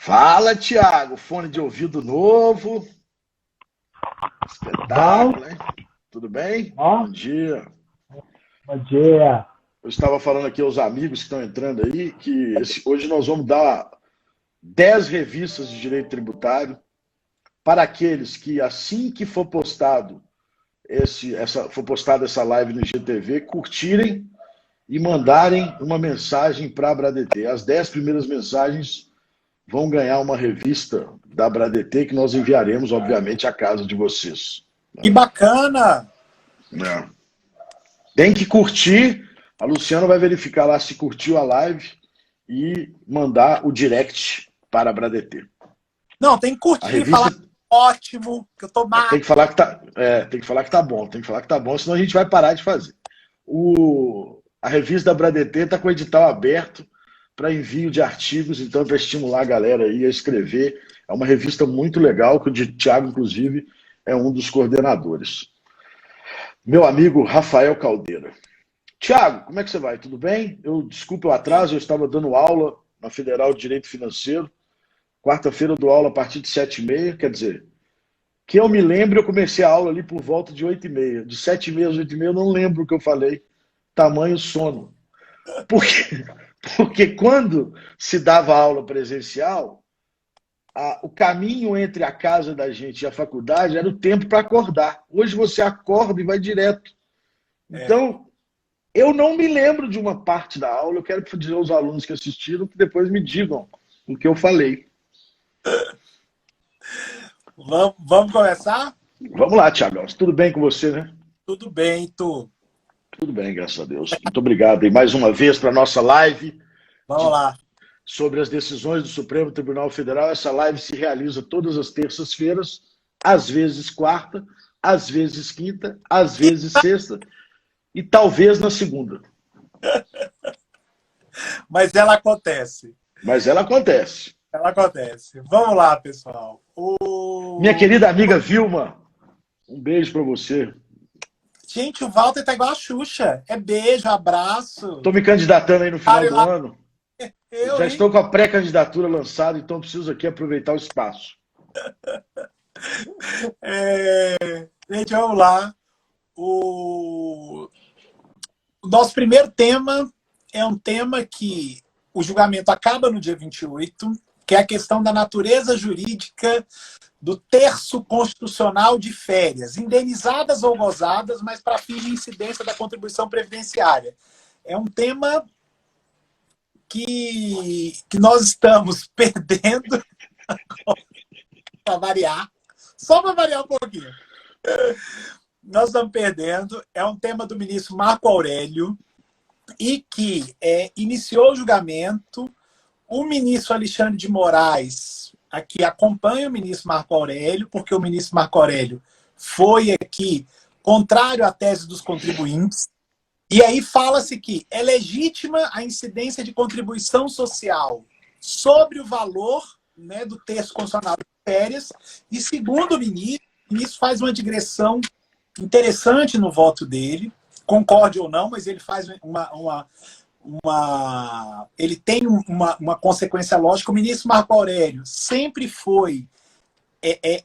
Fala, Thiago. Fone de ouvido novo. Bom, Espetáculo, hein? Tudo bem? ó, Bom dia. bom dia. Eu estava falando aqui aos amigos que estão entrando aí que hoje nós vamos dar 10 revistas de direito tributário para aqueles que, assim que for for postada essa live no IGTV, curtirem e mandarem uma mensagem para a Bradt. As 10 primeiras mensagens vão ganhar uma revista da Bradt que nós enviaremos, obviamente, à casa de vocês. Que bacana! É. Tem que curtir. A Luciana vai verificar lá se curtiu a live e mandar o direct para a Bradt. Não, tem que A curtir, revista falar ótimo, que eu tô tem que falar que tá, tem que falar que tá bom, tem que falar que tá bom, senão a gente vai parar de fazer. A revista da Bradt está com o edital aberto para envio de artigos, então para estimular a galera aí a escrever. É uma revista muito legal, que o Thiago, inclusive, é um dos coordenadores. Meu amigo Rafael Caldeira. Thiago, como é que você vai? Tudo bem? Desculpa o atraso, eu estava dando aula na Federal de Direito Financeiro. Quarta-feira eu dou aula a partir de 7h30, quer dizer, que eu me lembro, eu comecei a aula ali por volta de 8h30. De 7h30 às 8h30 eu não lembro o que eu falei. Tamanho sono. Porque quando se dava aula presencial, o caminho entre a casa da gente e a faculdade era o tempo para acordar. Hoje você acorda e vai direto. Então, eu não me lembro de uma parte da aula. Eu quero dizer aos alunos que assistiram que depois me digam o que eu falei. Vamos começar? Vamos lá, Thiago. Tudo bem com você, né? Tudo bem, tu? Tudo bem, graças a Deus. Muito obrigado. E mais uma vez para a nossa live Vamos lá. sobre as decisões do Supremo Tribunal Federal. Essa live se realiza todas as terças-feiras, às vezes quarta, às vezes quinta, às vezes sexta e talvez na segunda. Mas ela acontece. Mas ela acontece. Ela acontece. Vamos lá, pessoal. Minha querida amiga Vilma, um beijo para você. Gente, o Walter tá igual a Xuxa. É beijo, abraço. Estou me candidatando aí no final do ano. Já hein? estou com a pré-candidatura lançada, então preciso aqui aproveitar o espaço. Gente, vamos lá. O nosso primeiro tema é um tema que o julgamento acaba no dia 28, que é a questão da natureza jurídica do terço constitucional de férias, indenizadas ou gozadas, mas para fins de incidência da contribuição previdenciária. É um tema que nós estamos perdendo para variar, só para variar um pouquinho. Nós estamos perdendo, é um tema do ministro Marco Aurélio e que iniciou o julgamento. O ministro Alexandre de Moraes aqui acompanha o ministro Marco Aurélio, porque o ministro Marco Aurélio foi aqui contrário à tese dos contribuintes. E aí fala-se que é legítima a incidência de contribuição social sobre o valor, né, do terço constitucional de férias. E segundo o ministro faz uma digressão interessante no voto dele, concorde ou não, mas ele faz ele tem uma consequência lógica. O ministro Marco Aurélio sempre foi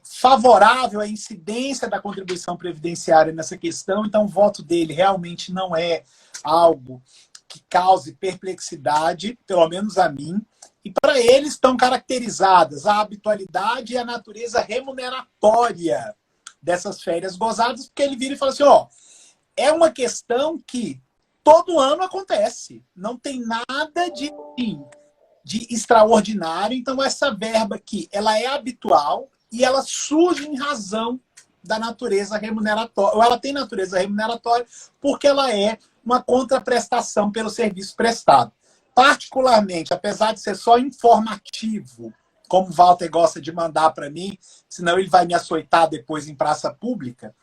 favorável à incidência da contribuição previdenciária nessa questão, então o voto dele realmente não é algo que cause perplexidade, pelo menos a mim, e para ele estão caracterizadas a habitualidade e a natureza remuneratória dessas férias gozadas, porque ele vira e fala assim, é uma questão que todo ano acontece, não tem nada de extraordinário, então essa verba aqui, ela é habitual e ela surge em razão da natureza remuneratória, ou ela tem natureza remuneratória porque ela é uma contraprestação pelo serviço prestado. Particularmente, apesar de ser só informativo, como o Walter gosta de mandar para mim, senão ele vai me açoitar depois em praça pública.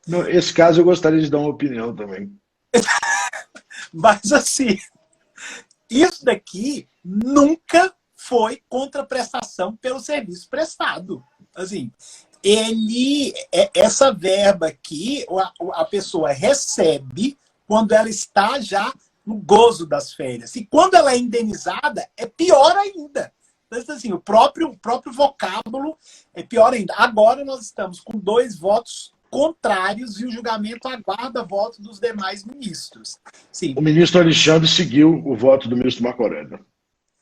Nesse caso, eu gostaria de dar uma opinião também. Mas, assim, isso daqui nunca foi contraprestação pelo serviço prestado. Assim, essa verba aqui, a pessoa recebe quando ela está já no gozo das férias. E quando ela é indenizada, é pior ainda. Então, assim, o próprio vocábulo é pior ainda. Agora nós estamos com 2 votos contrários e o julgamento aguarda voto dos demais ministros. Sim. O ministro Alexandre seguiu o voto do ministro Marco Aurélio.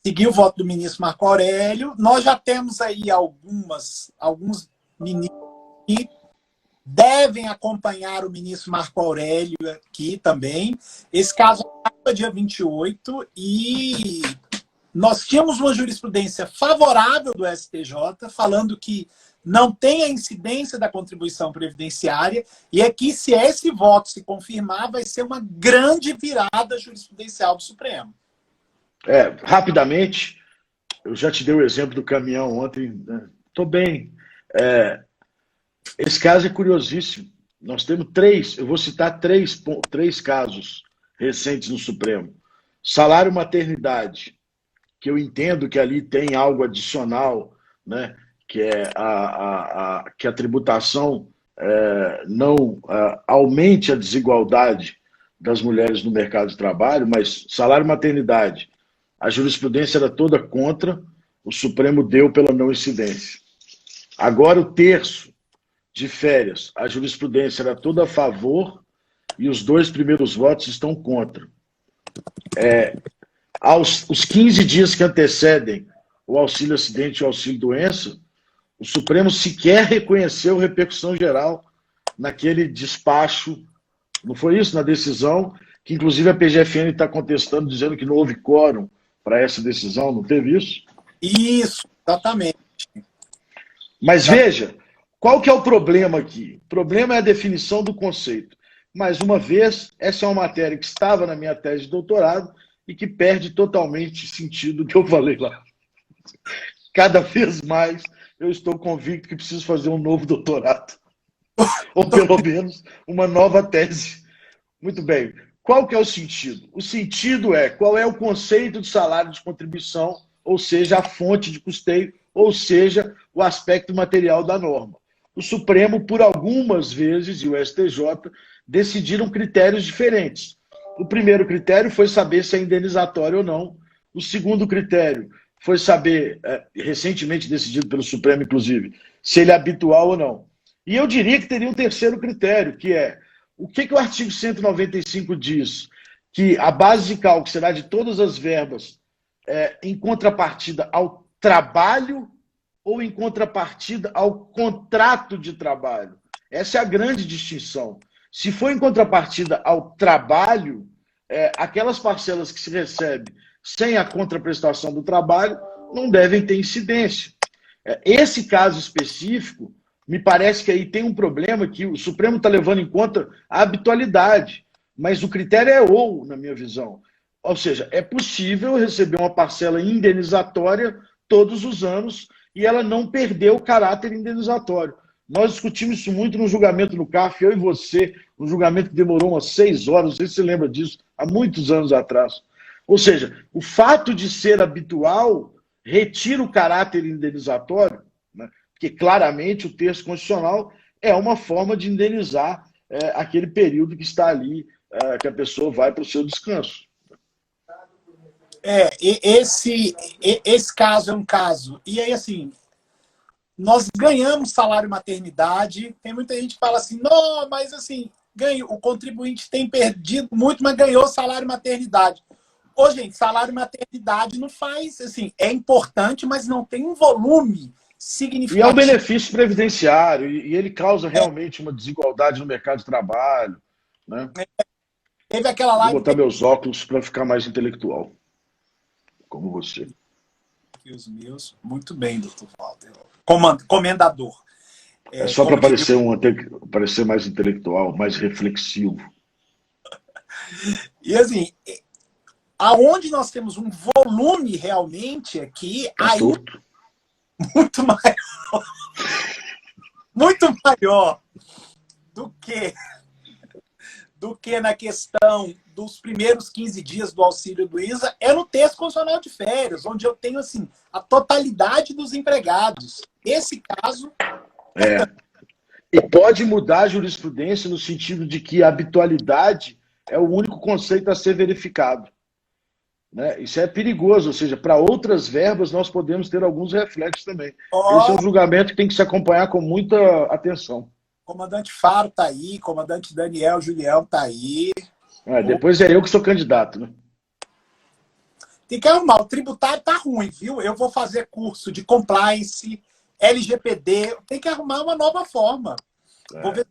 Seguiu o voto do ministro Marco Aurélio. Nós já temos aí alguns ministros que devem acompanhar o ministro Marco Aurélio aqui também. Esse caso acaba dia 28 e nós tínhamos uma jurisprudência favorável do STJ, falando que não tem a incidência da contribuição previdenciária, e aqui, se esse voto se confirmar, vai ser uma grande virada jurisprudencial do Supremo. Rapidamente, eu já te dei o exemplo do caminhão ontem. Estou bem. Esse caso é curiosíssimo. Nós temos 3, eu vou citar 3 casos recentes no Supremo. Salário maternidade, que eu entendo que ali tem algo adicional, né, que é que a tributação não aumente a desigualdade das mulheres no mercado de trabalho, mas salário maternidade, a jurisprudência era toda contra, o Supremo deu pela não incidência. Agora o terço de férias, a jurisprudência era toda a favor e os 2 primeiros votos estão contra. Os 15 dias que antecedem o auxílio acidente e o auxílio doença, o Supremo sequer reconheceu repercussão geral naquele despacho, não foi isso? Na decisão, que inclusive a PGFN está contestando, dizendo que não houve quórum para essa decisão, não teve isso? Isso, exatamente. Mas veja, qual que é o problema aqui? O problema é a definição do conceito. Mais uma vez, essa é uma matéria que estava na minha tese de doutorado e que perde totalmente sentido do que eu falei lá. Cada vez mais eu estou convicto que preciso fazer um novo doutorado. Ou pelo menos uma nova tese. Muito bem. Qual que é o sentido? O sentido é qual é o conceito de salário de contribuição, ou seja, a fonte de custeio, ou seja, o aspecto material da norma. O Supremo, por algumas vezes, e o STJ, decidiram critérios diferentes. O primeiro critério foi saber se é indenizatório ou não. O segundo critério foi saber, recentemente decidido pelo Supremo, inclusive, se ele é habitual ou não. E eu diria que teria um terceiro critério, que é o que o artigo 195 diz? Que a base de cálculo será de todas as verbas em contrapartida ao trabalho ou em contrapartida ao contrato de trabalho. Essa é a grande distinção. Se for em contrapartida ao trabalho, aquelas parcelas que se recebe sem a contraprestação do trabalho não devem ter incidência. Esse caso específico, me parece que aí tem um problema que o Supremo está levando em conta a habitualidade, mas o critério é ou, na minha visão. Ou seja, é possível receber uma parcela indenizatória todos os anos e ela não perder o caráter indenizatório. Nós discutimos isso muito no julgamento no CARF, eu e você, um julgamento que demorou umas 6 horas, não sei se você lembra disso, há muitos anos atrás. Ou seja, o fato de ser habitual retira o caráter indenizatório, né? Porque claramente o texto constitucional é uma forma de indenizar aquele período que está ali, que a pessoa vai para o seu descanso. Esse caso é um caso. E aí, assim, nós ganhamos salário maternidade. Tem muita gente que fala assim, não, mas assim, o contribuinte tem perdido muito, mas ganhou salário maternidade. Ô, gente, salário maternidade não faz, assim, é importante, mas não tem um volume significativo. E é um benefício previdenciário, e ele causa realmente uma desigualdade no mercado de trabalho. Né? Teve aquela live... Vou botar meus óculos para ficar mais intelectual, como você. Aqui os meus. Muito bem, doutor Walter. Comendador. Só para parecer mais intelectual, mais reflexivo. E assim, aonde nós temos um volume realmente aqui, aí muito maior do que na questão dos primeiros 15 dias do auxílio do ISA, é no texto constitucional de férias, onde eu tenho assim a totalidade dos empregados. Esse caso... E pode mudar a jurisprudência no sentido de que a habitualidade é o único conceito a ser verificado. Né? Isso é perigoso, ou seja, para outras verbas nós podemos ter alguns reflexos também. Esse é um julgamento que tem que se acompanhar com muita atenção. Comandante Faro está aí, comandante Daniel Julião está aí. Depois é eu que sou candidato, né? Tem que arrumar. O tributário tá ruim, viu? Eu vou fazer curso de compliance, LGPD. Tem que arrumar uma nova forma. Vou ver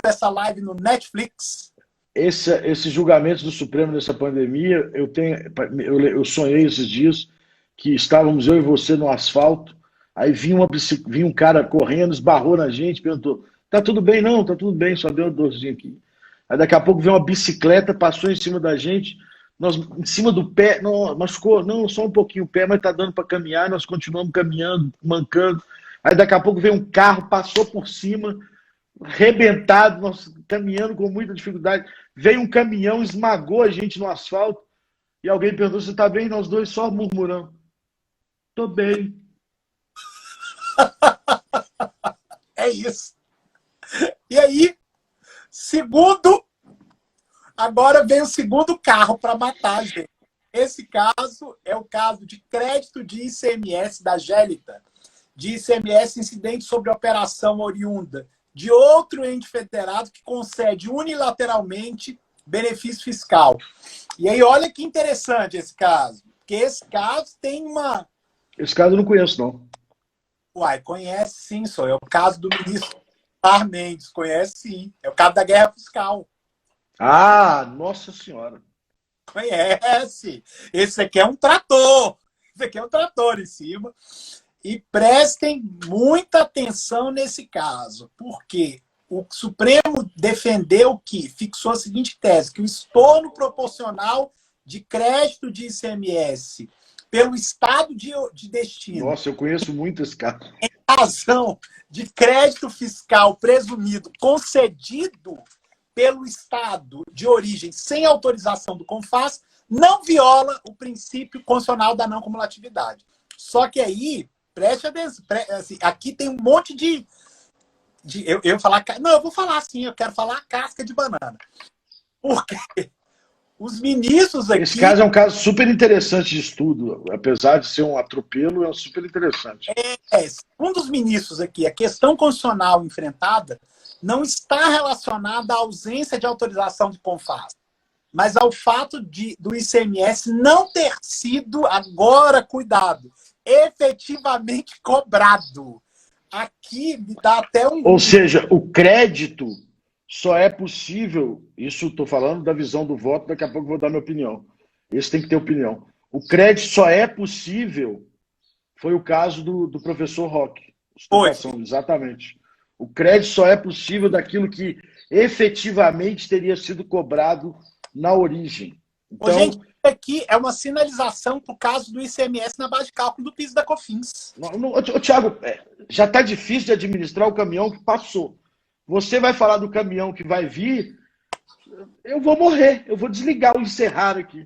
essa live no Netflix. Esses julgamentos do Supremo nessa pandemia, eu sonhei esses dias que estávamos eu e você no asfalto, aí vinha um cara correndo, esbarrou na gente, perguntou, tá tudo bem? Não, tá tudo bem, só deu uma dorzinha aqui. Aí daqui a pouco veio uma bicicleta, passou em cima da gente, nós, em cima do pé, não, machucou, não, só um pouquinho o pé, mas tá dando para caminhar, nós continuamos caminhando, mancando. Aí daqui a pouco veio um carro, passou por cima, arrebentado, nós caminhando com muita dificuldade. Veio um caminhão, esmagou a gente no asfalto, e alguém perguntou, você tá bem? Nós dois só murmurando. Tô bem. É isso. E aí, agora vem o segundo carro para matar a gente. Esse caso é o caso de crédito de ICMS da Gélita, de ICMS incidente sobre operação oriunda de outro ente federado que concede unilateralmente benefício fiscal. E aí, olha que interessante esse caso. Porque esse caso tem uma... Esse caso eu não conheço, não. Uai, conhece sim, só. É o caso do ministro Gilmar Mendes. Conhece sim. É o caso da guerra fiscal. Ah, nossa senhora. Conhece. Esse aqui é um trator. Esse aqui é um trator em cima. E prestem muita atenção nesse caso, porque o Supremo defendeu que fixou a seguinte tese, que o estorno proporcional de crédito de ICMS pelo estado de destino... Nossa, eu conheço muito esse caso. Em razão de crédito fiscal presumido concedido pelo estado de origem sem autorização do CONFAS, não viola o princípio constitucional da não cumulatividade. Só que aí... Preste atenção. Assim, aqui tem um monte de eu falar... Não, eu vou falar assim, eu quero falar casca de banana. Porque os ministros aqui... Esse caso é um caso super interessante de estudo. Apesar de ser um atropelo, é super interessante. Um dos ministros aqui, a questão constitucional enfrentada não está relacionada à ausência de autorização de CONFAS, mas ao fato do ICMS não ter sido, agora, cuidado, efetivamente cobrado. Aqui me dá até um... Ou seja, o crédito só é possível, isso estou falando da visão do voto, daqui a pouco eu vou dar minha opinião. Esse tem que ter opinião. O crédito só é possível, foi o caso do professor Roque. Exatamente. O crédito só é possível daquilo que efetivamente teria sido cobrado na origem. Então, gente, aqui é uma sinalização para o caso do ICMS na base de cálculo do PIS da COFINS. Tiago, já está difícil de administrar o caminhão que passou. Você vai falar do caminhão que vai vir, eu vou morrer, eu vou desligar o encerrar aqui.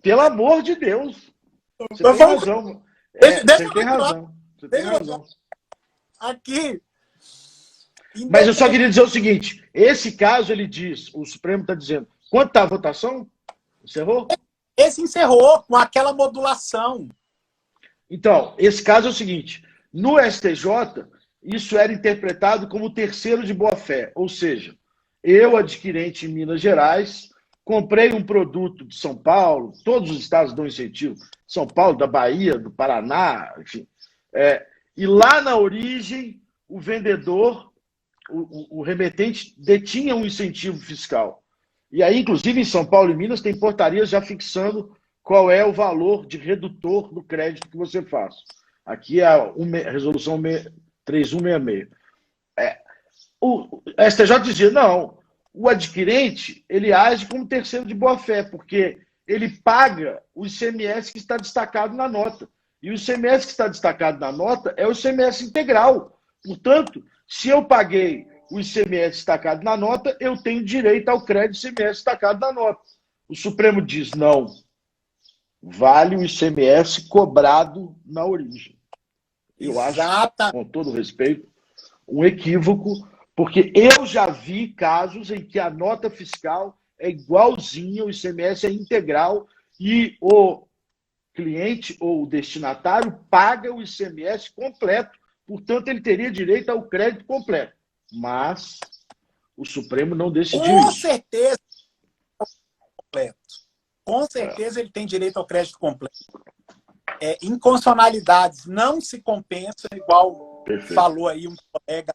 Pelo amor de Deus. Você tem razão. Você tem razão. Você tem razão. Aqui. Mas eu só queria dizer o seguinte, esse caso ele diz, o Supremo está dizendo, quanto está a votação? Encerrou? Esse encerrou com aquela modulação. Então, esse caso é o seguinte, no STJ, isso era interpretado como terceiro de boa-fé, ou seja, eu, adquirente em Minas Gerais, comprei um produto de São Paulo, todos os estados dão incentivo, São Paulo, da Bahia, do Paraná, enfim, e lá na origem, o vendedor, o remetente, detinha um incentivo fiscal. E aí, inclusive, em São Paulo e Minas, tem portarias já fixando qual é o valor de redutor do crédito que você faz. Aqui é a resolução 3166. O STJ dizia, não, o adquirente, ele age como terceiro de boa-fé, porque ele paga o ICMS que está destacado na nota. E o ICMS que está destacado na nota é o ICMS integral. Portanto, se eu paguei o ICMS destacado na nota, eu tenho direito ao crédito ICMS destacado na nota. O Supremo diz, não, vale o ICMS cobrado na origem. Eu acho, com todo respeito, um equívoco, Porque eu já vi casos em que a nota fiscal é igualzinha, o ICMS é integral e o cliente ou o destinatário paga o ICMS completo, portanto, ele teria direito ao crédito completo. Mas o Supremo não decidiu Com isso. certeza, completo. Com certeza ele tem direito ao crédito completo. Inconstitucionalidades não se compensam, igual Perfeito. falou aí um colega.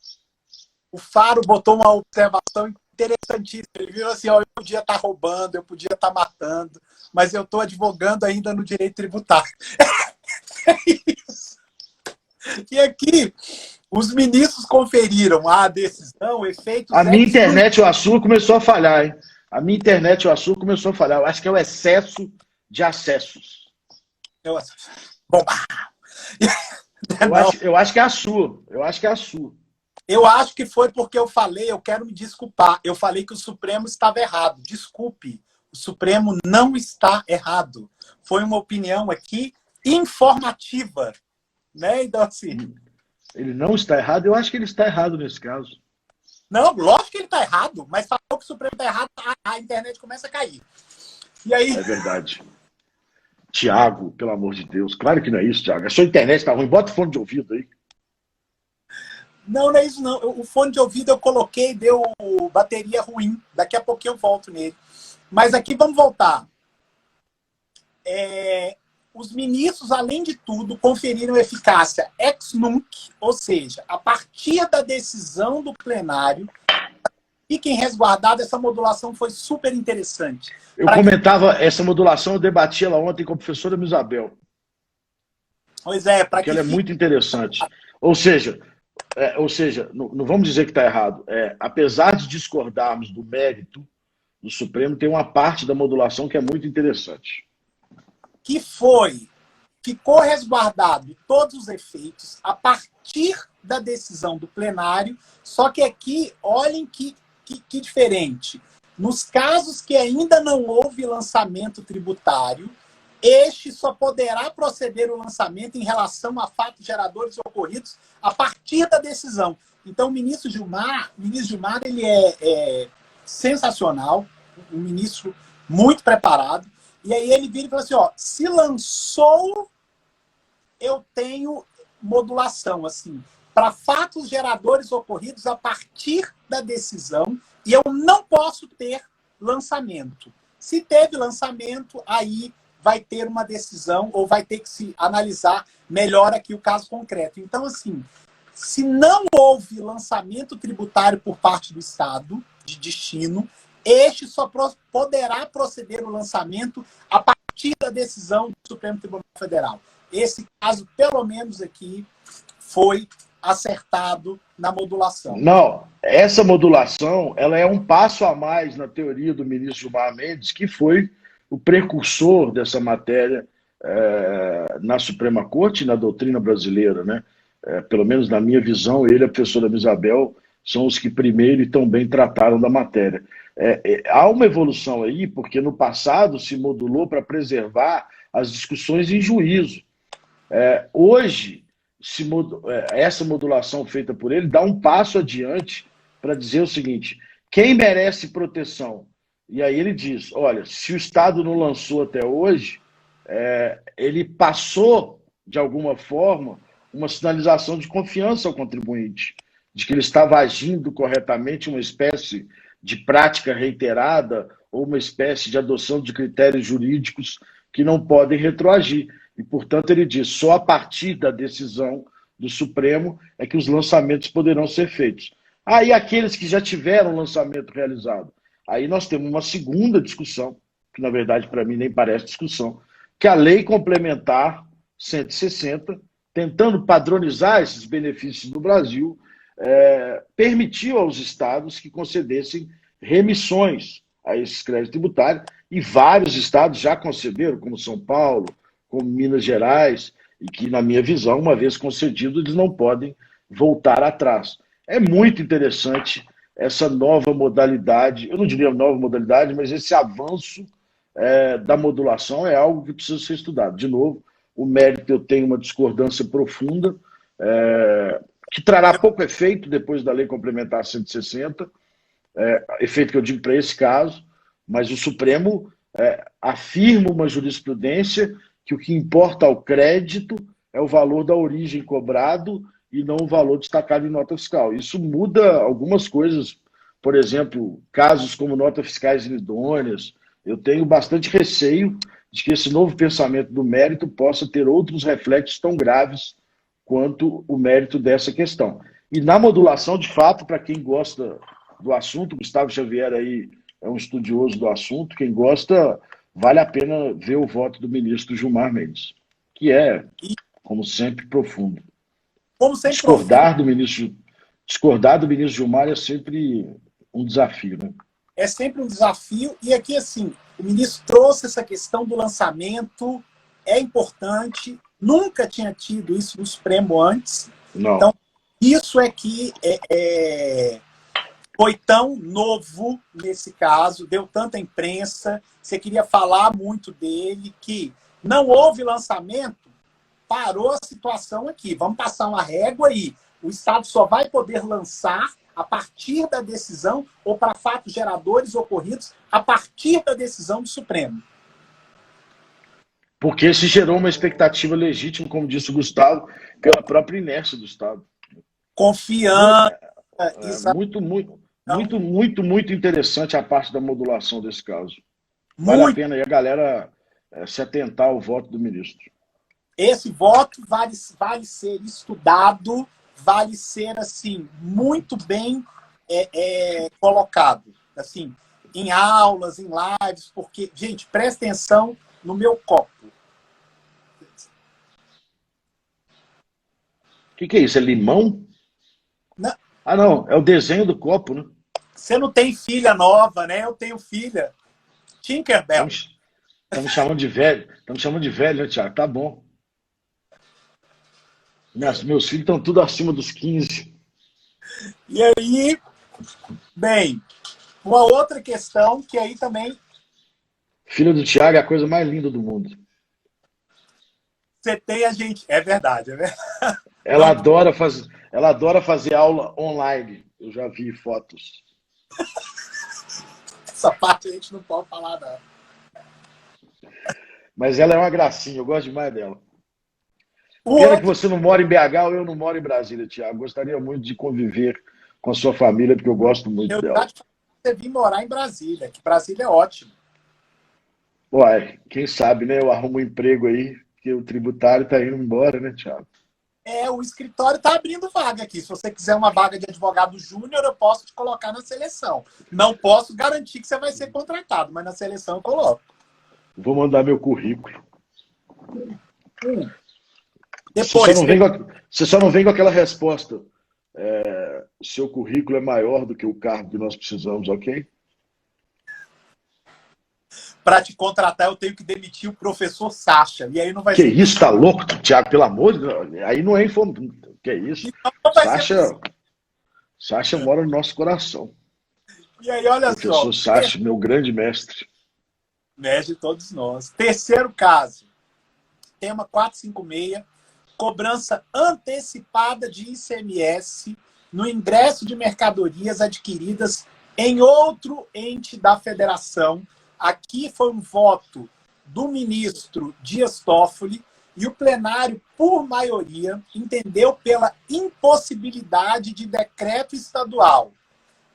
O Faro botou uma observação interessantíssima. Ele viu assim, ó, eu podia estar roubando, eu podia estar matando, mas eu estou advogando ainda no direito tributário. É isso. E aqui, os ministros conferiram a decisão, efeitos... A minha internet ou a sua começou a falhar, hein? A minha internet ou a sua começou a falhar. Eu acho que é o excesso de acessos. Bom, eu acho que é a sua. Eu acho que é a sua. Eu acho que foi porque eu falei, eu quero me desculpar. Eu falei que o Supremo estava errado. Desculpe, o Supremo não está errado. Foi uma opinião aqui informativa. Né? Então, assim... Ele não está errado? Eu acho que ele está errado nesse caso. Não, lógico que ele está errado, mas falou que o Supremo está errado, a internet começa a cair. E aí... É verdade. Tiago, pelo amor de Deus. Claro que não é isso, Tiago. A sua internet está ruim. Bota o fone de ouvido aí. Não, não é isso não. O fone de ouvido eu coloquei, deu bateria ruim. Daqui a pouquinho eu volto nele. Mas aqui vamos voltar. Os ministros, além de tudo, conferiram eficácia ex nunc, ou seja, a partir da decisão do plenário, fiquem resguardados, essa modulação foi super interessante. Eu comentava essa modulação, eu debati ela ontem com a professora Isabel. Pois é, para que ela é muito interessante. Ou seja, não vamos dizer que está errado. Apesar de discordarmos do mérito do Supremo, tem uma parte da modulação que é muito interessante. Que ficou resguardado todos os efeitos a partir da decisão do plenário, só que aqui, olhem que diferente. Nos casos que ainda não houve lançamento tributário, este só poderá proceder o lançamento em relação a fatos geradores ocorridos a partir da decisão. Então, o ministro Gilmar ele é sensacional, um ministro muito preparado, e aí ele vira e fala assim, ó, se lançou, eu tenho modulação, assim, para fatos geradores ocorridos a partir da decisão, e eu não posso ter lançamento. Se teve lançamento, aí vai ter uma decisão, ou vai ter que se analisar melhor aqui o caso concreto. Então, assim, se não houve lançamento tributário por parte do Estado, de destino, este só poderá proceder o lançamento a partir da decisão do Supremo Tribunal Federal. Esse caso, pelo menos aqui, foi acertado na modulação. Não, essa modulação ela é um passo a mais na teoria do ministro Gilmar Mendes, que foi o precursor dessa matéria na Suprema Corte e na doutrina brasileira, né? Pelo menos na minha visão, ele e a professora Isabel são os que primeiro e tão bem trataram da matéria. Há uma evolução aí, porque no passado se modulou para preservar as discussões em juízo. Hoje, essa modulação feita por ele dá um passo adiante para dizer o seguinte, quem merece proteção? E aí ele diz, olha, se o Estado não lançou até hoje, ele passou, de alguma forma, uma sinalização de confiança ao contribuinte, de que ele estava agindo corretamente, uma espécie de prática reiterada ou uma espécie de adoção de critérios jurídicos que não podem retroagir. E, portanto, ele diz, só a partir da decisão do Supremo é que os lançamentos poderão ser feitos. Aí, aqueles que já tiveram lançamento realizado, aí nós temos uma segunda discussão, que, na verdade, para mim nem parece discussão, que a Lei Complementar 160, tentando padronizar esses benefícios no Brasil, permitiu aos estados que concedessem remissões a esses créditos tributários, e vários estados já concederam, como São Paulo, como Minas Gerais, e que, na minha visão, uma vez concedido, eles não podem voltar atrás. É muito interessante essa nova modalidade, eu não diria nova modalidade, mas esse avanço da modulação é algo que precisa ser estudado. De novo, o mérito eu tenho uma discordância profunda, que trará pouco efeito depois da Lei Complementar 160, efeito que eu digo para esse caso, mas o Supremo afirma uma jurisprudência que o que importa ao crédito é o valor da origem cobrado e não o valor destacado em nota fiscal. Isso muda algumas coisas, por exemplo, casos como notas fiscais inidôneas. Eu tenho bastante receio de que esse novo pensamento do mérito possa ter outros reflexos tão graves quanto o mérito dessa questão. E na modulação, de fato, para quem gosta do assunto, Gustavo Xavier aí é um estudioso do assunto, quem gosta, vale a pena ver o voto do ministro Gilmar Mendes, que é, como sempre, profundo. Como sempre, discordar do ministro Gilmar é sempre um desafio, né? É sempre um desafio, e aqui, assim, o ministro trouxe essa questão do lançamento, é importante, nunca tinha tido isso no Supremo antes. Não. Então, isso é que foi tão novo nesse caso, deu tanta imprensa, você queria falar muito dele, que não houve lançamento, parou a situação aqui. Vamos passar uma régua aí. O Estado só vai poder lançar a partir da decisão ou para fatos geradores ocorridos a partir da decisão do Supremo. Porque se gerou uma expectativa legítima, como disse o Gustavo, pela própria inércia do Estado. Confiando. Muito interessante a parte da modulação desse caso. Vale a pena aí a galera se atentar ao voto do ministro. Esse voto vale ser estudado, vale ser assim muito bem colocado, assim, em aulas, em lives, porque, gente, presta atenção no meu copo. O que é isso? É limão? Não. Ah, não. É o desenho do copo, né? Você não tem filha nova, né? Eu tenho filha. Tinkerbell. Estamos chamando de velho. Estamos chamando de velho, né, Thiago? Tá bom. Meus filhos estão tudo acima dos 15. E aí, bem, uma outra questão que aí também... Filha do Thiago é a coisa mais linda do mundo. Você tem a gente... É verdade, é verdade. Ela adora fazer aula online. Eu já vi fotos. Essa parte a gente não pode falar, não. Mas ela é uma gracinha, eu gosto demais dela. Pena que você não mora em BH ou eu não moro em Brasília, Thiago. Gostaria muito de conviver com a sua família, porque eu gosto muito dela. Você vir morar em Brasília, que Brasília é ótimo. Uai, quem sabe, né? Eu arrumo um emprego aí, que o tributário está indo embora, né, Thiago? O escritório está abrindo vaga aqui. Se você quiser uma vaga de advogado júnior, eu posso te colocar na seleção. Não posso garantir que você vai ser contratado, mas na seleção eu coloco. Vou mandar meu currículo. Depois, você só não vem com aquela resposta. Seu currículo é maior do que o cargo que nós precisamos, ok? Para te contratar, eu tenho que demitir o professor Sacha. E aí não vai que ser... isso, tá louco, Thiago? Pelo amor de Deus. Aí não é informação. Que isso? Sacha mora no nosso coração. E aí, olha só. Professor Sacha, meu grande mestre. Mestre de todos nós. Terceiro caso. Tema 456. Cobrança antecipada de ICMS no ingresso de mercadorias adquiridas em outro ente da federação. Aqui foi um voto do ministro Dias Toffoli e o plenário, por maioria, entendeu pela impossibilidade de decreto estadual,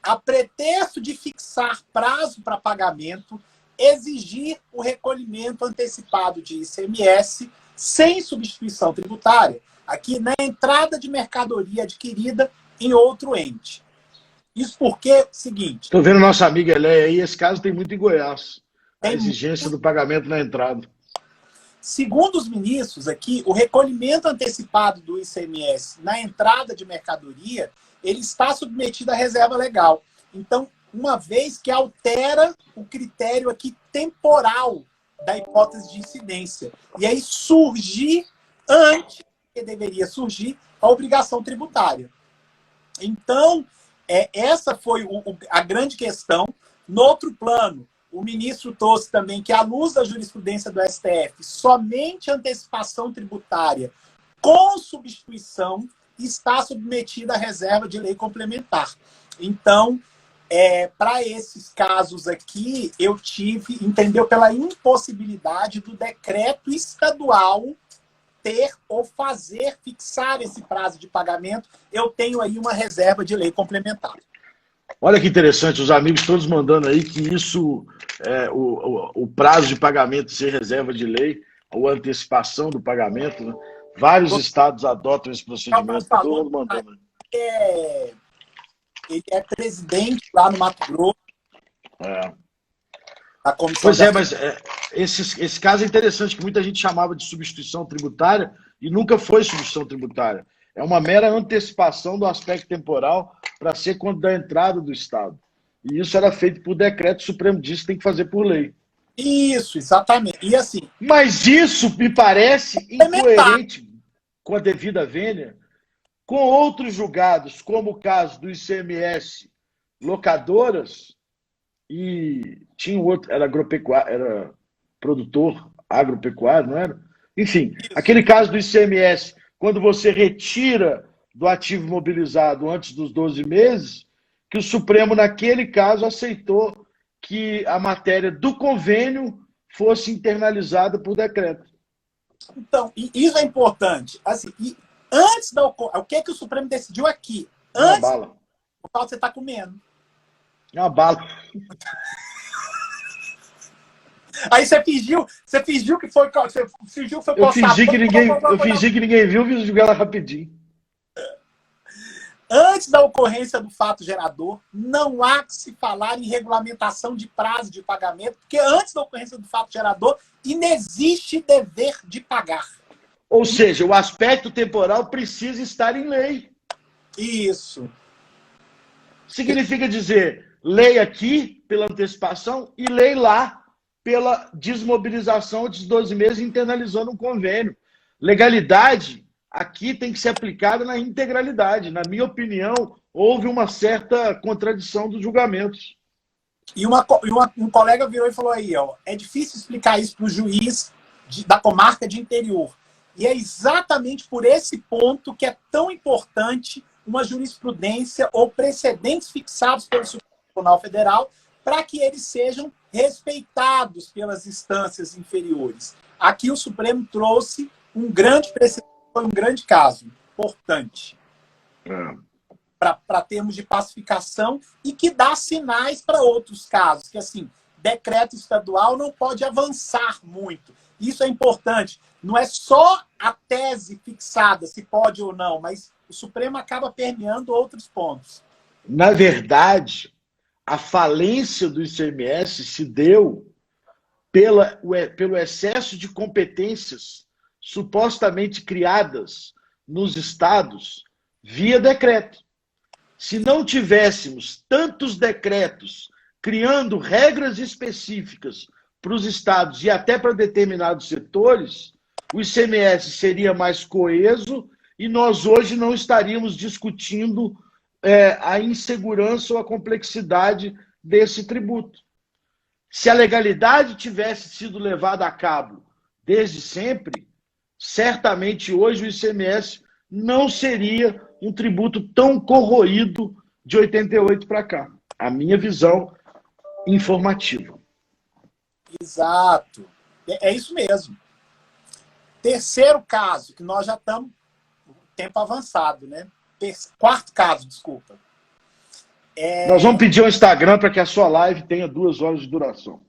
a pretexto de fixar prazo para pagamento, exigir o recolhimento antecipado de ICMS sem substituição tributária, aqui na entrada de mercadoria adquirida em outro ente. Isso porque, seguinte... Estou vendo nossa amiga Eléia aí, esse caso tem muito em Goiás. A exigência do pagamento na entrada. Segundo os ministros aqui, o recolhimento antecipado do ICMS na entrada de mercadoria, ele está submetido à reserva legal. Então, uma vez que altera o critério aqui temporal da hipótese de incidência. E aí surgir, antes que deveria surgir, a obrigação tributária. Então, essa foi a grande questão. No outro plano, o ministro trouxe também que, à luz da jurisprudência do STF, somente antecipação tributária com substituição está submetida à reserva de lei complementar. Então, para esses casos aqui, eu entendeu, pela impossibilidade do decreto estadual ter ou fixar esse prazo de pagamento, eu tenho aí uma reserva de lei complementar. Olha que interessante, os amigos todos mandando aí que isso, o prazo de pagamento ser reserva de lei, ou antecipação do pagamento, né? Vários estados adotam esse procedimento. Todo mundo mandando. Ele é presidente lá no Mato Grosso. Da comissão. Pois mas esse caso é interessante, que muita gente chamava de substituição tributária e nunca foi substituição tributária. É uma mera antecipação do aspecto temporal para ser quando da entrada do Estado. E isso era feito por decreto, o Supremo disse que tem que fazer por lei. Isso, exatamente. E assim, mas isso me parece incoerente com a devida vênia com outros julgados, como o caso do ICMS, locadoras, e tinha um outro, era agropecuário, era produtor agropecuário, não era? Enfim, aquele caso do ICMS, quando você retira do ativo imobilizado antes dos 12 meses, que o Supremo, naquele caso, aceitou que a matéria do convênio fosse internalizada por decreto. Então, isso é importante. Assim, antes da o que é que o Supremo decidiu aqui? Antes, uma bala. O qual você está comendo. É uma bala. Aí você fingiu que foi. Você fingiu que foi eu fingi que ninguém viu, fiz jogar ela rapidinho. Antes da ocorrência do fato gerador, não há que se falar em regulamentação de prazo de pagamento, porque antes da ocorrência do fato gerador, inexiste dever de pagar. Ou seja, o aspecto temporal precisa estar em lei. Isso. Significa dizer, lei aqui pela antecipação e lei lá pela desmobilização de 12 meses internalizando um convênio. Legalidade aqui tem que ser aplicada na integralidade. Na minha opinião, houve uma certa contradição dos julgamentos. E um colega virou e falou aí, é difícil explicar isso para o juiz da comarca de interior. E é exatamente por esse ponto que é tão importante uma jurisprudência ou precedentes fixados pelo Supremo Tribunal Federal para que eles sejam respeitados pelas instâncias inferiores. Aqui o Supremo trouxe um grande precedente, foi um grande caso, importante, para termos de pacificação e que dá sinais para outros casos, que assim, decreto estadual não pode avançar muito. Isso é importante. Não é só a tese fixada, se pode ou não, mas o Supremo acaba permeando outros pontos. Na verdade, a falência do ICMS se deu pelo excesso de competências supostamente criadas nos estados via decreto. Se não tivéssemos tantos decretos criando regras específicas para os estados e até para determinados setores, o ICMS seria mais coeso e nós hoje não estaríamos discutindo a insegurança ou a complexidade desse tributo. Se a legalidade tivesse sido levada a cabo desde sempre, certamente hoje o ICMS não seria um tributo tão corroído de 88 para cá. A minha visão informativa. Exato. É isso mesmo. Terceiro caso, que nós já estamos tempo avançado, né? Quarto caso, desculpa. Nós vamos pedir ao Instagram para que a sua live tenha 2 horas de duração.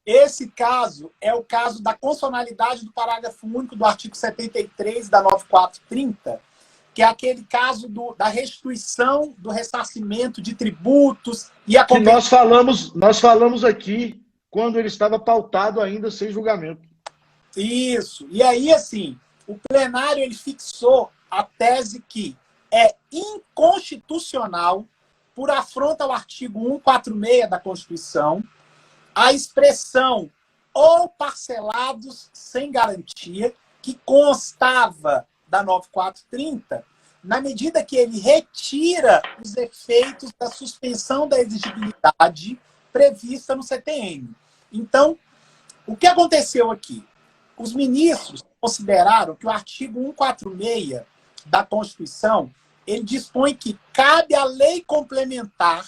Esse caso é o caso da constitucionalidade do parágrafo único do artigo 73 da 9430, que é aquele caso da restituição do ressarcimento de tributos e a que nós falamos aqui quando ele estava pautado ainda sem julgamento. Isso. E aí, assim, o plenário ele fixou a tese que é inconstitucional, por afronta ao artigo 146 da Constituição, a expressão ou parcelados sem garantia, que constava da 9430, na medida que ele retira os efeitos da suspensão da exigibilidade prevista no CTN. Então, o que aconteceu aqui? Os ministros consideraram que o artigo 146 da Constituição, ele dispõe que cabe à lei complementar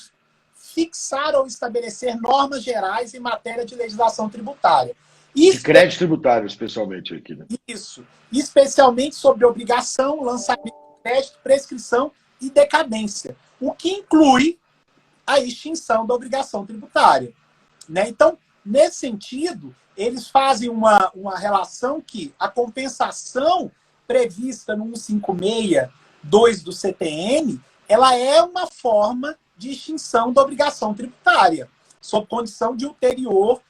fixar ou estabelecer normas gerais em matéria de legislação tributária. De crédito tributário, especialmente aqui, né? Isso. Especialmente sobre obrigação, lançamento de crédito, prescrição e decadência, o que inclui a extinção da obrigação tributária. Né? Então, nesse sentido, eles fazem uma relação que a compensação prevista no 156.2 do CTN, ela é uma forma de extinção da obrigação tributária, sob condição de ulterior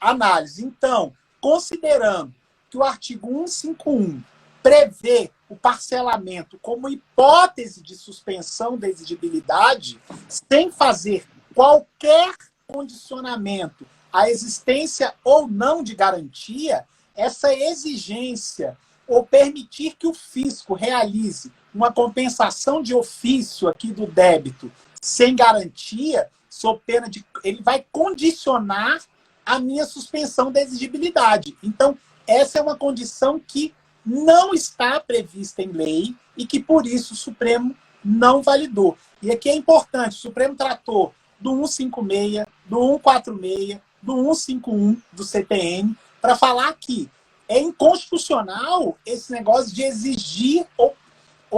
análise. Então, considerando que o artigo 151 prevê o parcelamento como hipótese de suspensão da exigibilidade, sem fazer qualquer condicionamento à existência ou não de garantia, essa exigência ou permitir que o fisco realize uma compensação de ofício aqui do débito sem garantia, sob pena de... ele vai condicionar a minha suspensão da exigibilidade. Então, essa é uma condição que não está prevista em lei e que, por isso, o Supremo não validou. E aqui é importante, o Supremo tratou do 156, do 146, do 151 do CTN, para falar que é inconstitucional esse negócio de exigir ou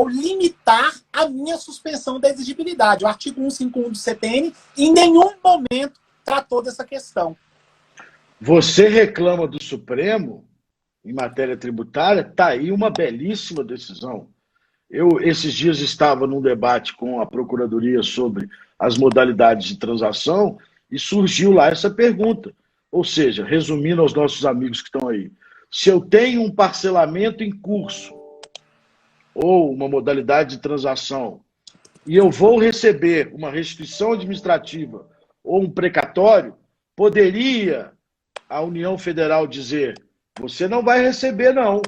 limitar a minha suspensão da exigibilidade. O artigo 151 do CTN em nenhum momento tratou dessa questão. Você reclama do Supremo em matéria tributária, está aí uma belíssima decisão. Eu, esses dias, estava num debate com a Procuradoria sobre as modalidades de transação e surgiu lá essa pergunta. Ou seja, resumindo aos nossos amigos que estão aí, se eu tenho um parcelamento em curso ou uma modalidade de transação e eu vou receber uma restituição administrativa ou um precatório, poderia a União Federal dizer: você não vai receber, não.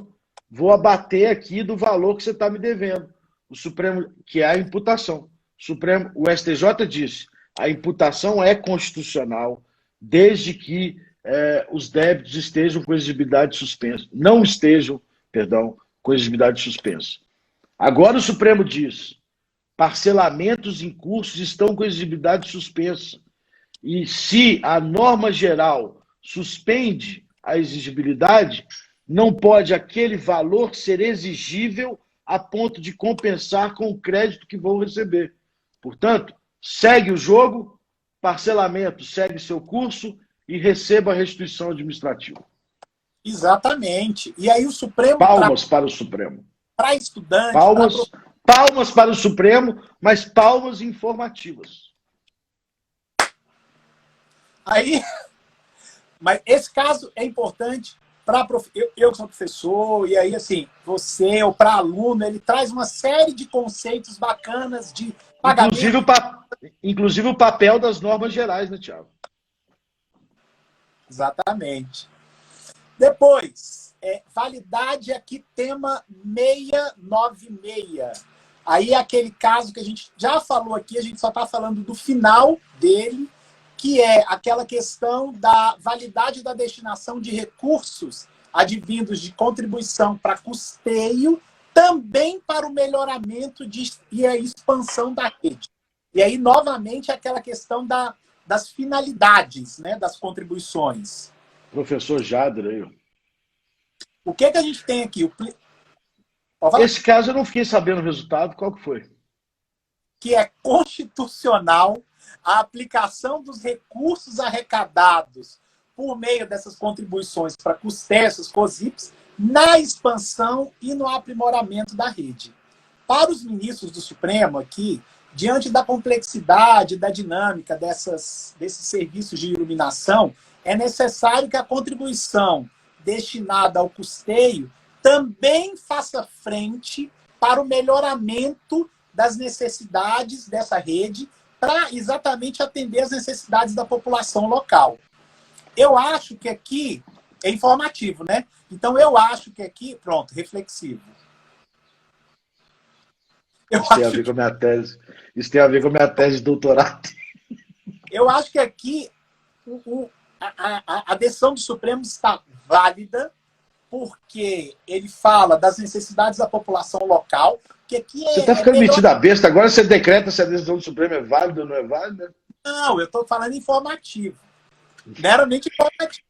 Vou abater aqui do valor que você está me devendo. O Supremo, que é a imputação. O STJ disse: a imputação é constitucional, desde que os débitos estejam com exigibilidade suspensa. Não estejam, perdão, com exigibilidade suspensa. Agora o Supremo diz: parcelamentos em cursos estão com exigibilidade suspensa. E se a norma geral suspende a exigibilidade, não pode aquele valor ser exigível a ponto de compensar com o crédito que vou receber. Portanto, segue o jogo, parcelamento segue seu curso e receba a restituição administrativa. Exatamente. E aí o Supremo... Palmas para o Supremo. Para estudante... Palmas para o Supremo, mas palmas informativas. Aí... Mas esse caso é importante para eu que sou professor, e aí, assim, você ou para aluno, ele traz uma série de conceitos bacanas de pagamento. Inclusive o papel das normas gerais, né, Thiago? Exatamente. Depois, validade aqui, tema 696. Aí é aquele caso que a gente já falou aqui, a gente só está falando do final dele, que é aquela questão da validade da destinação de recursos advindos de contribuição para custeio, também para o melhoramento e a expansão da rede. E aí, novamente, aquela questão das finalidades, né, das contribuições. Professor Jader aí. O que a gente tem aqui? Esse caso eu não fiquei sabendo o resultado. Qual que foi? Que é constitucional a aplicação dos recursos arrecadados por meio dessas contribuições para custeio, essas COSIPs, na expansão e no aprimoramento da rede. Para os ministros do Supremo aqui, diante da complexidade, da dinâmica desses serviços de iluminação, é necessário que a contribuição destinada ao custeio também faça frente para o melhoramento das necessidades dessa rede, para exatamente atender as necessidades da população local. Eu acho que aqui é informativo, né? Então, eu acho que aqui... Pronto, reflexivo. Isso tem a ver com a minha tese. Isso tem a ver com a minha tese de doutorado. Eu acho que aqui a decisão do Supremo está válida, porque ele fala das necessidades da população local, que aqui Você está ficando metido a besta. Agora você decreta se a decisão do Supremo é válida ou não é válida? Não, eu estou falando informativo. Meramente informativo.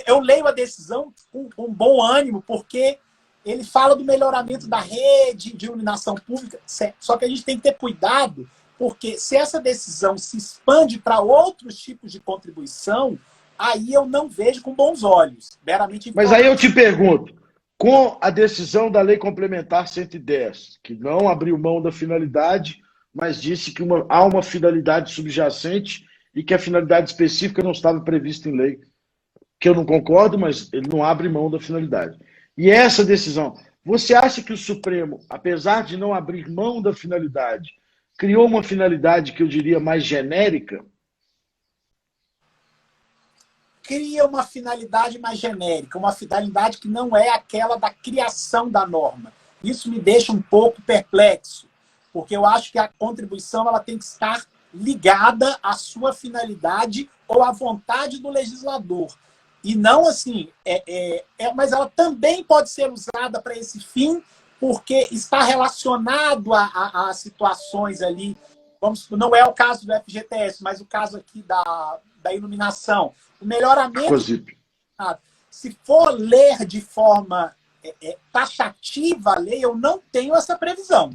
Eu leio a decisão com bom ânimo, porque ele fala do melhoramento da rede de iluminação pública, só que a gente tem que ter cuidado, porque se essa decisão se expande para outros tipos de contribuição, aí eu não vejo com bons olhos. Meramente Mas aí eu te pergunto, com a decisão da Lei Complementar 110, que não abriu mão da finalidade, mas disse que há uma finalidade subjacente e que a finalidade específica não estava prevista em lei, que eu não concordo, mas ele não abre mão da finalidade. E essa decisão, você acha que o Supremo, apesar de não abrir mão da finalidade, criou uma finalidade que eu diria mais genérica? Cria uma finalidade mais genérica, uma finalidade que não é aquela da criação da norma. Isso me deixa um pouco perplexo, porque eu acho que a contribuição ela tem que estar ligada à sua finalidade ou à vontade do legislador. E não assim, mas ela também pode ser usada para esse fim, porque está relacionado a situações ali, não é o caso do FGTS, mas o caso aqui da iluminação. O melhoramento, se for ler de forma taxativa a lei, eu não tenho essa previsão.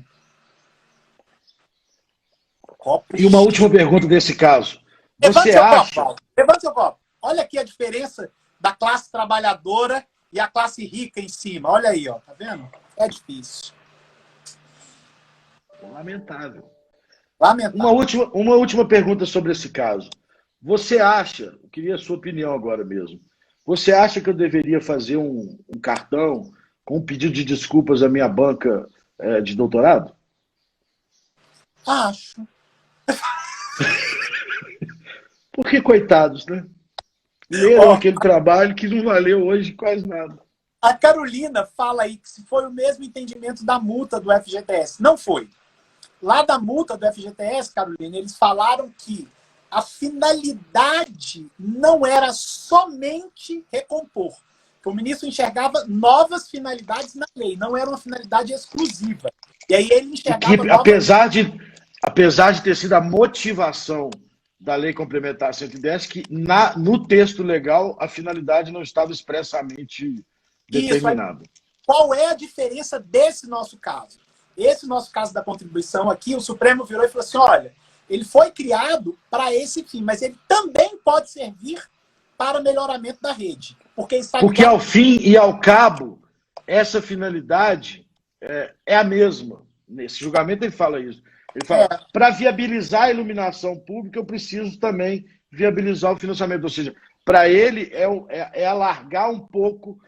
E uma última pergunta desse caso. Levante seu copo. Olha aqui a diferença da classe trabalhadora e a classe rica em cima. Olha aí, ó, tá vendo? É difícil. Lamentável. Lamentável. Uma última pergunta sobre esse caso. Você acha, eu queria a sua opinião agora mesmo, você acha que eu deveria fazer um cartão com um pedido de desculpas à minha banca de doutorado? Acho. Porque, coitados, né? Leram aquele trabalho que não valeu hoje quase nada. A Carolina fala aí que se foi o mesmo entendimento da multa do FGTS. Não foi. Lá da multa do FGTS, Carolina, eles falaram que a finalidade não era somente recompor. O ministro enxergava novas finalidades na lei, não era uma finalidade exclusiva. E aí ele enxergava que, apesar de ter sido a motivação da Lei Complementar 110, que no texto legal a finalidade não estava expressamente determinada. Qual é a diferença desse nosso caso? Esse nosso caso da contribuição aqui, o Supremo virou e falou assim, olha, ele foi criado para esse fim, mas ele também pode servir para melhoramento da rede. Porque ao fim e ao cabo, essa finalidade é a mesma. Nesse julgamento ele fala isso. Ele fala, para viabilizar a iluminação pública, eu preciso também viabilizar o financiamento. Ou seja, para ele é alargar um pouco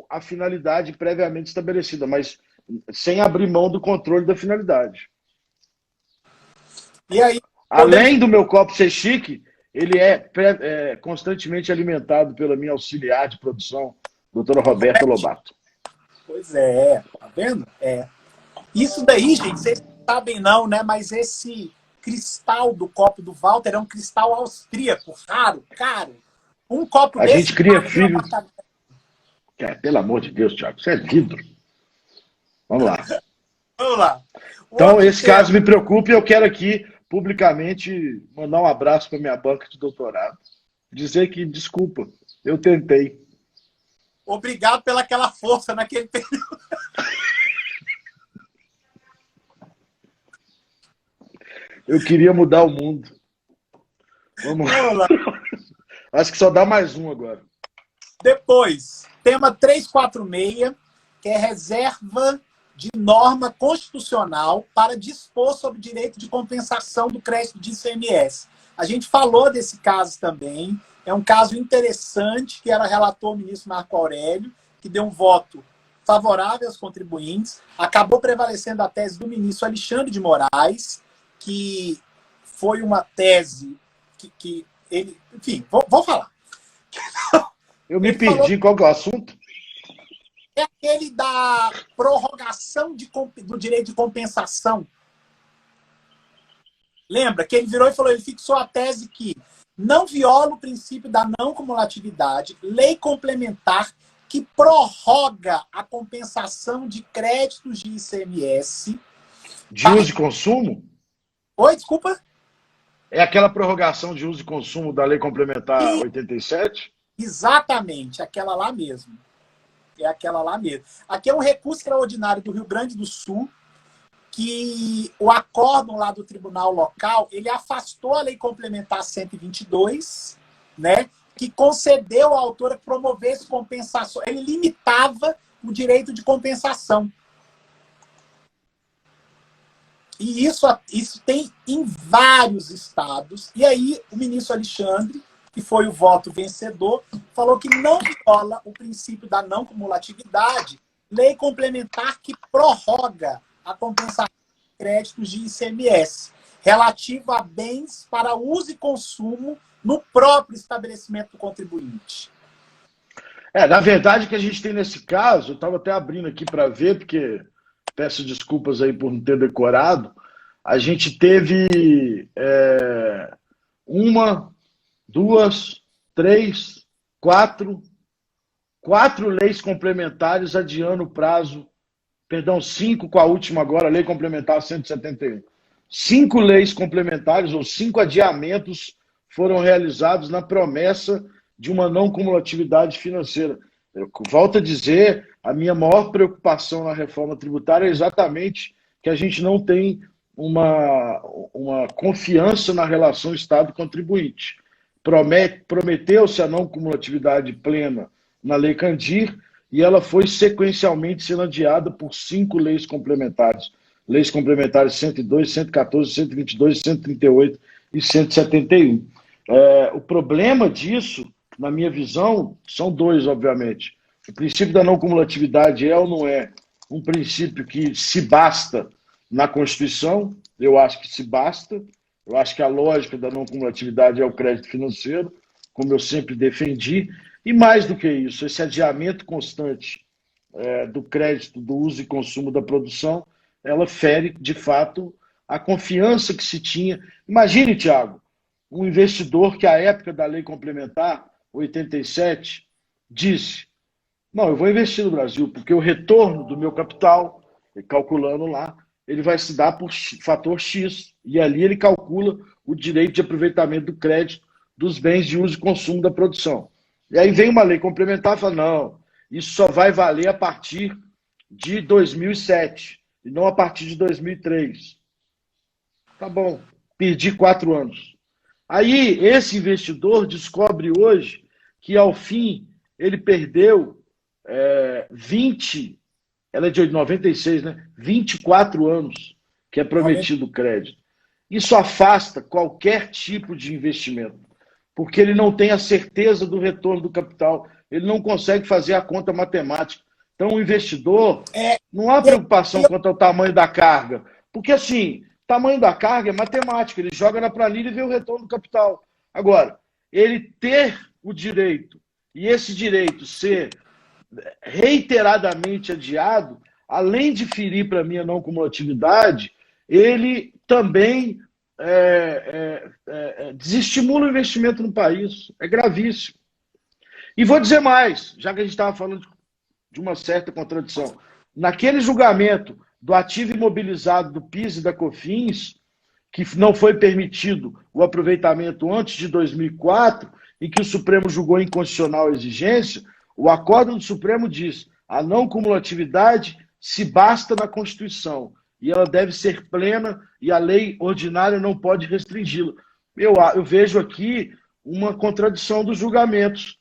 a finalidade previamente estabelecida, mas sem abrir mão do controle da finalidade. E aí, além do meu copo ser chique, ele é constantemente alimentado pela minha auxiliar de produção, doutora Roberta Lobato. Pois é, tá vendo? Isso daí, gente, vocês não sabem não, né? Mas esse cristal do copo do Walter é um cristal austríaco, raro, caro. Um copo desse... A gente cria filhos... pelo amor de Deus, Thiago, isso é vidro. Vamos lá. Vamos lá. Então, esse caso me preocupa e eu quero aqui, publicamente, mandar um abraço para minha banca de doutorado. Dizer que, desculpa, eu tentei. Obrigado pelaquela força naquele período. Eu queria mudar o mundo. Vamos lá. Acho que só dá mais um agora. Depois, tema 346, que é reserva de norma constitucional para dispor sobre o direito de compensação do crédito de ICMS. A gente falou desse caso também. É um caso interessante que ela relatou o ministro Marco Aurélio, que deu um voto favorável aos contribuintes. Acabou prevalecendo a tese do ministro Alexandre de Moraes, que foi uma tese que ele... Enfim, vou falar. Eu me perdi. Qual que é o assunto? É aquele da prorrogação do direito de compensação. Lembra que ele virou e falou, ele fixou a tese que não viola o princípio da não cumulatividade, lei complementar que prorroga a compensação de créditos de ICMS. De uso e consumo? Oi, desculpa? É aquela prorrogação de uso e consumo da Lei Complementar 87? Exatamente, aquela lá mesmo. É aquela lá mesmo. Aqui é um recurso extraordinário do Rio Grande do Sul, que o acórdão lá do tribunal local, ele afastou a Lei Complementar 122, né, que concedeu à autora que promovesse compensação. Ele limitava o direito de compensação. E isso tem em vários estados. E aí o ministro Alexandre, que foi o voto vencedor, falou que não viola o princípio da não cumulatividade, lei complementar que prorroga a compensação de créditos de ICMS, relativo a bens para uso e consumo no próprio estabelecimento do contribuinte. Na verdade, o que a gente tem nesse caso, eu estava até abrindo aqui para ver, porque peço desculpas aí por não ter decorado, a gente teve uma, duas, três, quatro leis complementares adiando o prazo, perdão, 5 com a última agora, a Lei Complementar 171. 5 leis complementares ou 5 adiamentos foram realizados na promessa de uma não cumulatividade financeira. Eu volto a dizer, a minha maior preocupação na reforma tributária é exatamente que a gente não tem uma confiança na relação Estado-contribuinte. Prometeu-se a não cumulatividade plena na Lei Candir e ela foi sequencialmente sendo adiada por 5 leis complementares. Leis complementares 102, 114, 122, 138 e 171. O problema disso, na minha visão, são 2, obviamente. O princípio da não cumulatividade é ou não é um princípio que se basta na Constituição? Eu acho que se basta. Eu acho que a lógica da não cumulatividade é o crédito financeiro, como eu sempre defendi. E mais do que isso, esse adiamento constante do crédito, do uso e consumo da produção, ela fere, de fato, a confiança que se tinha. Imagine, Tiago, um investidor que, à época da Lei Complementar 87, disse: não, eu vou investir no Brasil, porque o retorno do meu capital, calculando lá, ele vai se dar por fator X. E ali ele calcula o direito de aproveitamento do crédito dos bens de uso e consumo da produção. E aí vem uma lei complementar e fala: não, isso só vai valer a partir de 2007 e não a partir de 2003. Tá bom, perdi 4 anos. Aí esse investidor descobre hoje que, ao fim, ele perdeu 20, ela é de 96, né? 24 anos que é prometido o crédito. Isso afasta qualquer tipo de investimento, porque ele não tem a certeza do retorno do capital, ele não consegue fazer a conta matemática. Então, o investidor, não há preocupação quanto ao tamanho da carga, porque, assim, tamanho da carga é matemática, ele joga na planilha e vê o retorno do capital. Agora, ele ter o direito, e esse direito ser reiteradamente adiado, além de ferir para mim a não cumulatividade, ele também desestimula o investimento no país. É gravíssimo. E vou dizer mais, já que a gente estava falando de uma certa contradição. Naquele julgamento do ativo imobilizado do PIS e da COFINS, que não foi permitido o aproveitamento antes de 2004, e que o Supremo julgou inconstitucional a exigência, o acórdão do Supremo diz: a não cumulatividade se basta na Constituição e ela deve ser plena e a lei ordinária não pode restringi-la. Eu vejo aqui uma contradição dos julgamentos,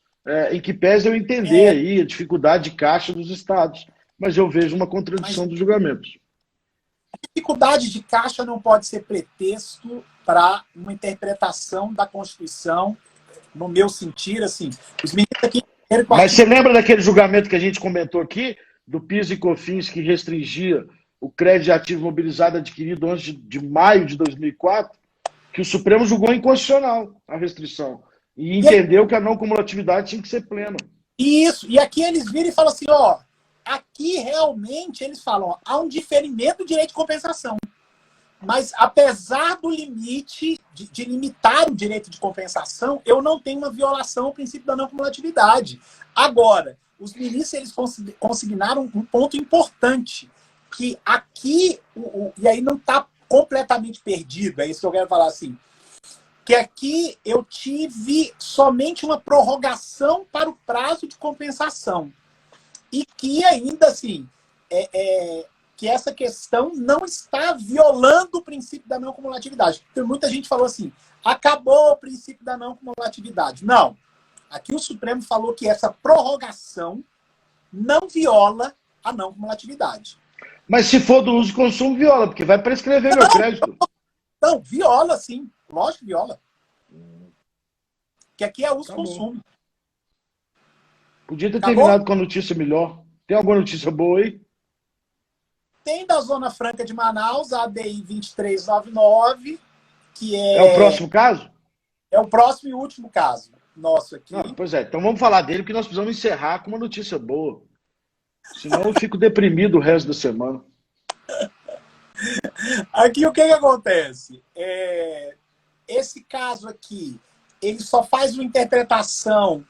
em que pese eu entender aí a dificuldade de caixa dos estados, mas eu vejo uma contradição dos julgamentos. A dificuldade de caixa não pode ser pretexto para uma interpretação da Constituição, no meu sentir, assim, os meninos aqui... Mas você lembra daquele julgamento que a gente comentou aqui, do PIS e COFINS, que restringia o crédito de ativo mobilizado adquirido antes de maio de 2004, que o Supremo julgou inconstitucional a restrição e entendeu que a não cumulatividade tinha que ser plena. Isso, e aqui eles viram e falam assim, aqui realmente eles falam, há um diferimento do direito de compensação. Mas apesar do limite, de limitar o direito de compensação, eu não tenho uma violação ao princípio da não cumulatividade. Agora, os ministros eles consignaram um ponto importante, que aqui, e aí não está completamente perdido, é isso que eu quero falar assim, que aqui eu tive somente uma prorrogação para o prazo de compensação. E que ainda assim, que essa questão não está violando o princípio da não cumulatividade. Porque muita gente falou assim, acabou o princípio da não cumulatividade. Não. Aqui o Supremo falou que essa prorrogação não viola a não cumulatividade. Mas se for do uso e consumo, viola, porque vai prescrever meu crédito. Não, viola sim. Lógico que viola. Que aqui é uso e consumo. Podia ter terminado com a notícia melhor. Tem alguma notícia boa aí? Tem da Zona Franca de Manaus, a ADI 2399, que É o próximo caso? É o próximo e último caso nosso aqui. Não, pois é, então vamos falar dele, porque nós precisamos encerrar com uma notícia boa. Senão eu fico deprimido o resto da semana. Aqui o que acontece? Esse caso aqui, ele só faz uma interpretação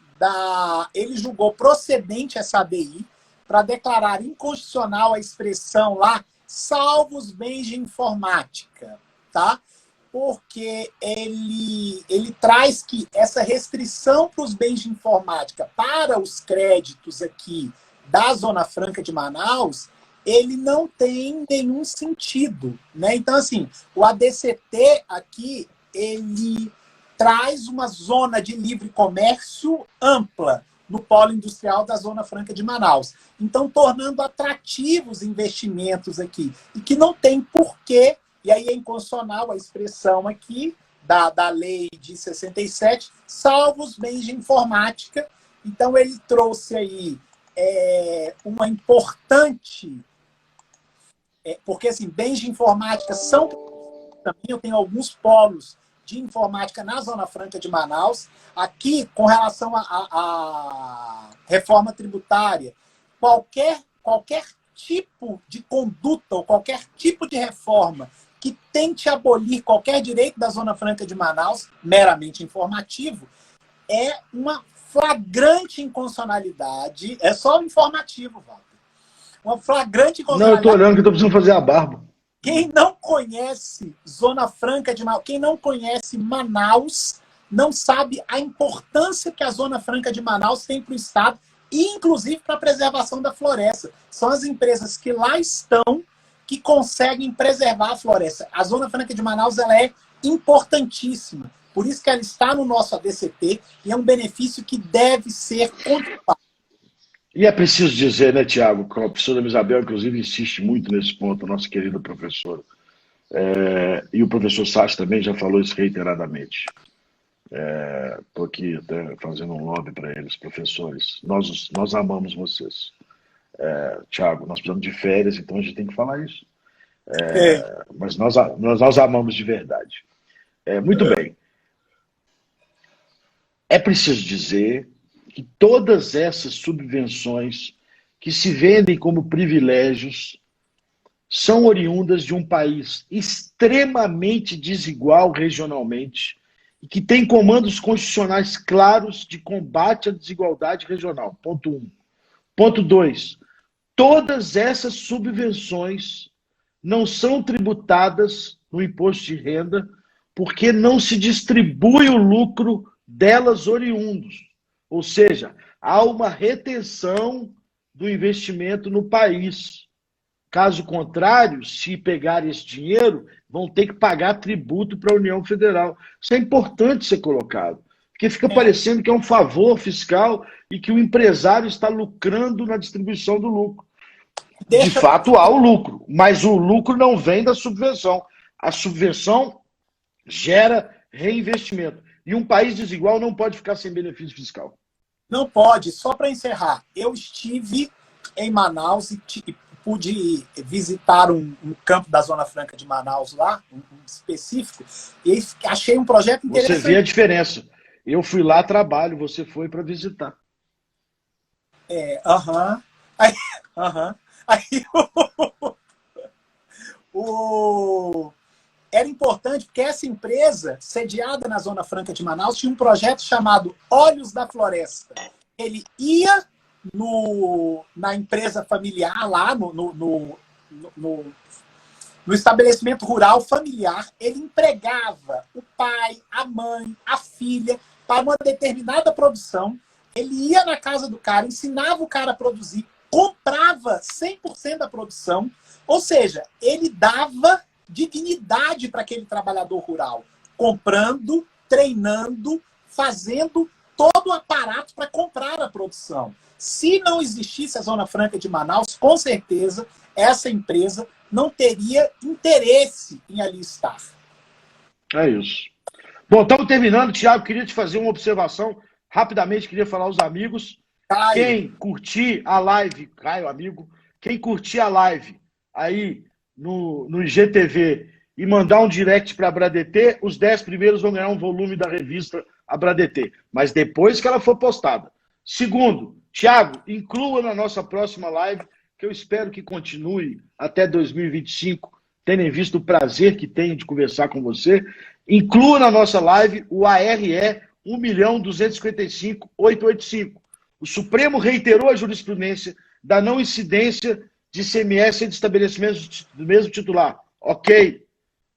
ele julgou procedente essa ADI para declarar inconstitucional a expressão lá, salvo os bens de informática, tá? Porque ele traz que essa restrição para os bens de informática para os créditos aqui da Zona Franca de Manaus, ele não tem nenhum sentido, né? Então, assim, o ADCT aqui, ele traz uma zona de livre comércio ampla no polo industrial da Zona Franca de Manaus. Então, tornando atrativos investimentos aqui. E que não tem porquê, e aí é inconstitucional a expressão aqui da lei de 67, salvo os bens de informática. Então, ele trouxe aí uma importante... porque, assim, bens de informática são... Também eu tenho alguns polos de informática na Zona Franca de Manaus. Aqui, com relação à reforma tributária, qualquer tipo de conduta ou qualquer tipo de reforma que tente abolir qualquer direito da Zona Franca de Manaus, meramente informativo, é uma flagrante inconstitucionalidade. É só informativo, Walter. Uma flagrante inconstitucionalidade. Não, eu estou olhando que estou precisando fazer a barba. Quem não conhece Zona Franca de Manaus, quem não conhece Manaus, não sabe a importância que a Zona Franca de Manaus tem para o Estado, e inclusive para a preservação da floresta. São as empresas que lá estão que conseguem preservar a floresta. A Zona Franca de Manaus ela é importantíssima. Por isso que ela está no nosso ADCT e é um benefício que deve ser contemplado. E é preciso dizer, né, Tiago, que a professora Isabel, inclusive, insiste muito nesse ponto, nossa querida professora. E o professor Sassi também já falou isso reiteradamente. Estou aqui até fazendo um lobby para eles, professores. Nós amamos vocês. Tiago, nós precisamos de férias, então a gente tem que falar isso. Mas nós amamos de verdade. Muito bem. É preciso dizer que todas essas subvenções que se vendem como privilégios são oriundas de um país extremamente desigual regionalmente e que tem comandos constitucionais claros de combate à desigualdade regional. Ponto 1. Ponto 2. Todas essas subvenções não são tributadas no imposto de renda porque não se distribui o lucro delas oriundos. Ou seja, há uma retenção do investimento no país. Caso contrário, se pegarem esse dinheiro, vão ter que pagar tributo para a União Federal. Isso é importante ser colocado, porque fica parecendo que é um favor fiscal e que o empresário está lucrando na distribuição do lucro. De fato, há o lucro, mas o lucro não vem da subvenção. A subvenção gera reinvestimento. E um país desigual não pode ficar sem benefício fiscal. Não pode. Só para encerrar, eu estive em Manaus e pude visitar um campo da Zona Franca de Manaus lá, um específico, e achei um projeto interessante. Você vê a diferença. Eu fui lá a trabalho, você foi para visitar. Aí era importante porque essa empresa, sediada na Zona Franca de Manaus, tinha um projeto chamado Olhos da Floresta. Ele ia na empresa familiar, lá no estabelecimento rural familiar, ele empregava o pai, a mãe, a filha para uma determinada produção. Ele ia na casa do cara, ensinava o cara a produzir, comprava 100% da produção, ou seja, ele dava dignidade para aquele trabalhador rural, comprando, treinando, fazendo todo o aparato para comprar a produção. Se não existisse a Zona Franca de Manaus, com certeza essa empresa não teria interesse em ali estar. É isso. Bom, estamos terminando, Thiago. Queria te fazer uma observação. Rapidamente, queria falar aos amigos. Caio. Quem curtir a live, Caio, amigo, quem curtir a live aí no IGTV e mandar um direct para a Bradetê, os 10 primeiros vão ganhar um volume da revista A Bradetê, mas depois que ela for postada. Segundo, Thiago, inclua na nossa próxima live, que eu espero que continue até 2025, tendo visto o prazer que tenho de conversar com você. Inclua na nossa live o ARE 1.255.885. O Supremo reiterou a jurisprudência da não incidência de ICMS de estabelecimentos do mesmo titular. Ok.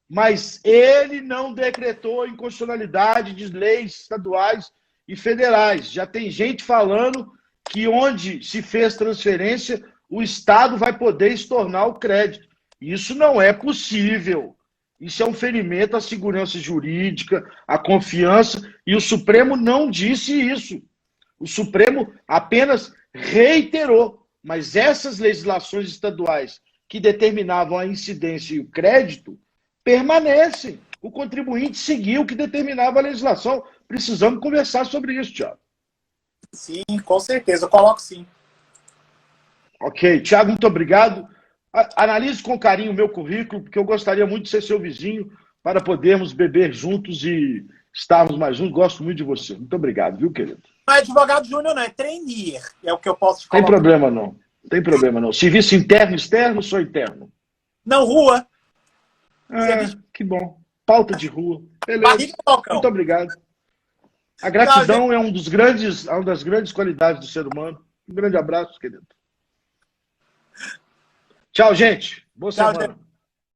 Mas ele não decretou inconstitucionalidade de leis estaduais e federais. Já tem gente falando que onde se fez transferência, o Estado vai poder estornar o crédito. Isso não é possível. Isso é um ferimento à segurança jurídica, à confiança, e o Supremo não disse isso. O Supremo apenas reiterou. Mas essas legislações estaduais que determinavam a incidência e o crédito permanecem. O contribuinte seguiu o que determinava a legislação. Precisamos conversar sobre isso, Thiago. Sim, com certeza. Eu coloco sim. Ok. Thiago, muito obrigado. Analise com carinho o meu currículo, porque eu gostaria muito de ser seu vizinho para podermos beber juntos e estarmos mais juntos. Gosto muito de você. Muito obrigado, viu, querido? Não é advogado júnior, não. É trainee. É o que eu posso te colocar. Tem problema, não. Tem problema, não. Serviço interno, externo, sou interno. Não, rua. Que bom. Pauta de rua. Beleza. Muito obrigado. A gratidão é uma das grandes qualidades do ser humano. Um grande abraço, querido. Tchau, gente. Boa semana. Gente.